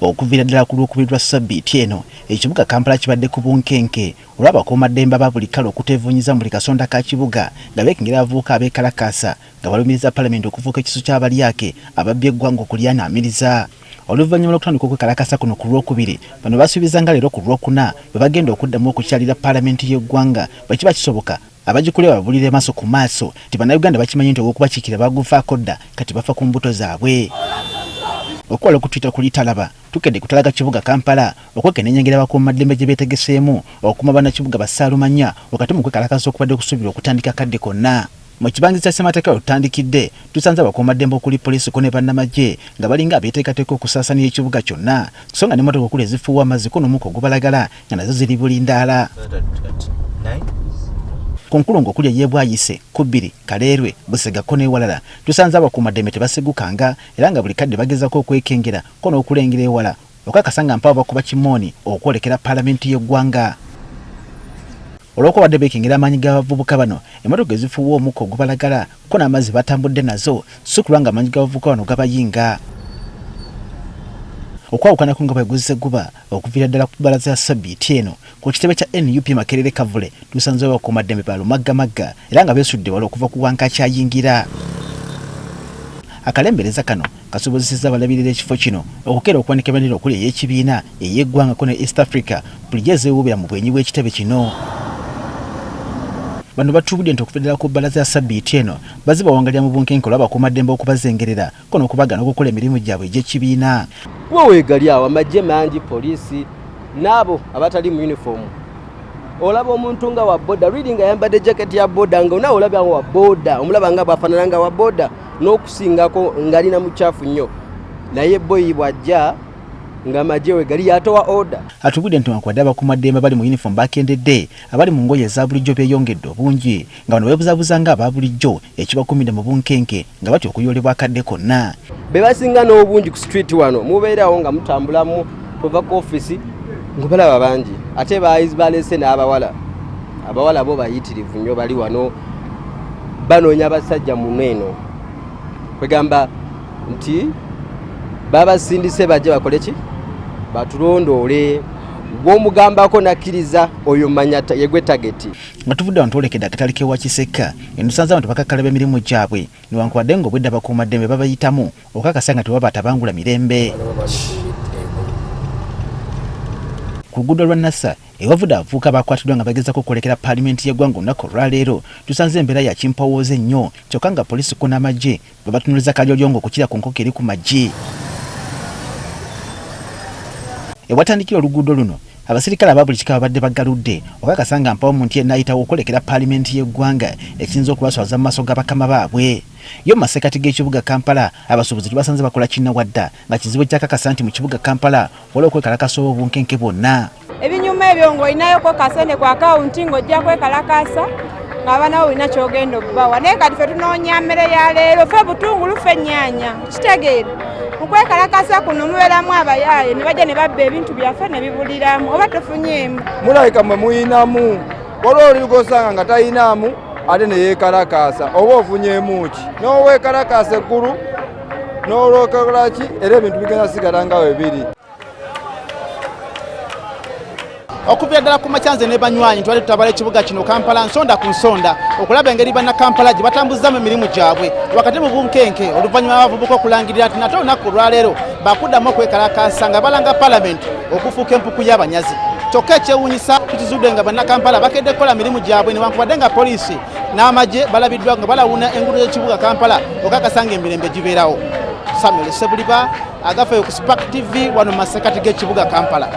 okuviira ddala ku Lwokubiri lwa Ssabbiiti eno ekibuga Kampala kibadde ku bunkenke olw'abakuumaddembe aba buli kale okutevuunyiza mu buli kasonda ka kibuga nga beekengera abavubuka abeekalakaasa nga balumiriza Paalamenti okufuuka ekiso ky'abalyake ababbye eggwanga okulyanamiriza. Oluvannyuma lw'okutandika okwekalakaasa kuno ku Lwokubiri, bano basuubiza nga leero ku Lwokuna bwe bagenda okuddamu okukyalira Paalamenti y'eggwanga bwe kiba kisoboka abagikulira babulire maaso ku maaso nti bannayuganda bakimanyi nti olw'okubakiikira bagufaako dda kati bafa ku mbuto zaabwe. Okuwala okutuyita ku litalaba tukedde kutalaga kibuga Kampala okwekennenyengera abakuumaddembe gye beetegeseemu okuma bannakibuga bassaalumanya wakati mu kwekalakaasa okubadde okusuubira okutandika kadde konna. Mu kibangirizi kya ssemateeka olutandikidde tusanze abakuumaddembe okuli poliisi ko ne bannamagye nga balinga abeeteekateeka okusaasanira ekibuga kyonna so nga n'emmotoka okuli ezifuuwa amazzi ko n'omukka ogubalagala nga nazo ziri bulindaala. Ku nkulungo okuli eyeebwayise Kubbiri, Kaleerwe, Busega ko n'ewalala tusanze abakuumaddembe tebasigukanga era nga buli kadde bagezako okwekengera ko n'okulengera ewala okakasa nga mpawo bakuba kimooni okwolekera Paalamenti y'eggwanga. Olw'okubadde beekengera amaanyi g'abavubuka bano emmotoka ezifuuwa omukka ogubalagala ko n'amazzi batambudde nazo si kulwa nga amaanyi g'abavubuka bano gabayinga. Okwawukanako nga bwe guzze guba okuviira ddala ku bbalaza ya Ssabbiiti eno ku kitebe kya NUP Makerere Kavule tusanze abakuumaddembe balumaggamagga era nga beesudde wala okuva ku wankakyayingira. Akalembereza kano kasobozesezza abalabirira ekifo kino okukeera okuwanika ebendera okuli ey'ekibiina ey'eggwanga ko ne East Africa bulijjo ezeewuubira mu bwenyi bw'ekitebe kino. Bano batuubudde nti okuviira ku bbalaza ya Ssabbiiti eno bazze bawangalira mu bunkenke olw'abakuumaddembe okubazengerera ko n'okubagana okukola emirimu gyabwe egy'ekibiina. Weegali awo amagye mangi, poliisi n'abo abatali mu uniform. Olaba omuntu nga wa boda reading ayambadde jacket ya boda nga onawe olabya wa boda omulaba nga bafaanana nga wa boda n'okusingako ng'alina mukyafu nnyo naye boyi bw'ajja nga amagye weegali yatowa order. Atubudde nti wakwadde abakuumaddembe bali mu uniform bakendedde abali mu ngoye eza bulijjo beeyongedde obungi nga bano beebuzaabuza nga aba bulijjo ekibakumidde mu bunkenke nga batya okuyoolebwa akadde konna. Be basinga n'obungi ku street wano mubeerawo nga mutambulamu tova ku office ngubalaba bangi ate bayizi balese n'abawala abawala bo bayitirivu nnyo bali wano banoonya abasajja muno eno kwegamba nti babasindise bajje bakole ki batulondoole gw'omugambako nakkiriza oyo manya yegwe tageti. Nga tuvudde abantu olekedde akatale k'ewa Kiseka entusanze abantu bakakalaba emirimu gyabwe newankubadde nga obwedde abakuumaddembe babayitamu okakasa nga tebaba batabangula mirembe. Ku luguudo lwa Nassa ewavudde abavubuka bakwatiddwa nga bagezako okwolekera Paalamenti y'eggwanga olunaku olwaleero tusanze embeera ya kimpowooza ennyo kyokka nga poliisi ko n'amagye bwe batunuliza kalyolyongo okukira ku nkoko eri ku magye. Ewatandikira oluguudo luno abasirikale aba buli kika babadde bagaludde okakasa nga mpawo omuntu yenna ayitawo okwolekera Paalamenti y'eggwanga ekiyinza okubaswaza mu maaso ga bakama baabwe. Yo mu masekkati g'ekibuga Kampala abasuubuzi basanze bakola kinnawadda nga kizibu kyakakasa nti mu kibuga Kampala waliwo okwekalakasa obunkenke bwonna. Ebinyuma ebyo ng'olinayoko kasente ku akawunti ng'ojja kwekalakaasa ng'aba nawe olina ky'ogenda okubawa naye kati ffe tunoonya mmere ya leero ffe butungulu ffe ennyaanya kitegeera mu kwekalakaasa kuno mubeeramu abayaaye ne bajja ne babba ebintu byaffe ne bibuliramu oba tofunyeemu. Mulabika mwe muyinamu waliwo oligosanga nga tayinaamu ate ne yeekalakaasa oba ofunyeemu ki n'oweekalakaasa eggulu n'olwokola ki era ebintu bigenda sigala nga we biri. Okuviira ddala ku makyanze ne banywanyi twali tutabala ekibuga kino Kampala nsonda ku nsonda okulaba engeri banna Kampala gye batambuzzamu emirimu gyabwe wakati mu bunkenke oluvannyuma abavubuka okulangirira nti nate olunaku olwaleero bakuddamu okwekalakaasa nga balanga Paalamenti okufuuka empuku y'abanyazi. Kyokka ekyewuunyisa tukizudde nga banna Kampala bakedde kukola mirimu gyabwe newankubadde nga poliisi n'amagye balabiddwa nga balawuna enguudo z'ekibuga Kampala okakasa nga emirembe gibeerawo. Samuel Sebuliba agafeyo ku Spark TV wano mu masekkati g'ekibuga Kampala.